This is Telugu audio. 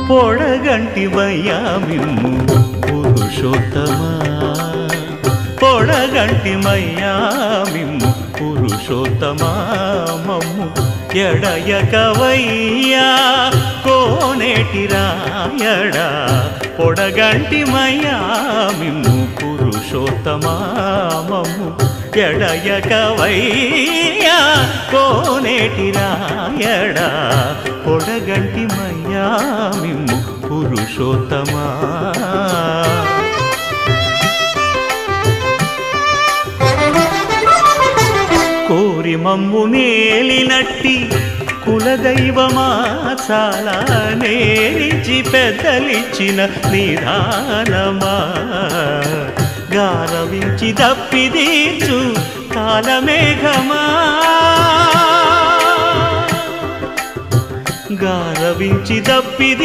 పొడగంటివయ్యా మిమ్ము పురుషోత్తమా పొడగంటిమయ్యా మిమ్ము పురుషోత్తమా మమ్ము ఎడయకవయ్యా కోనేటి రాయడా పొడగంటిమయ్యా మిమ్ము పురుషోత్తమా మమ్ము ఎడయకవయ్యా కోనేటి రాయడా పొడగంటిమయ్యా మిమ్ము పురుషోత్తమా కోరి మమ్ము నేలినట్టి కులదైవమా చాలా నేరిచి పెద్దలిచ్చిన నిదానమా గారవించి దప్పిదీర్చు కాలమేఘమా గారవించి దప్పిది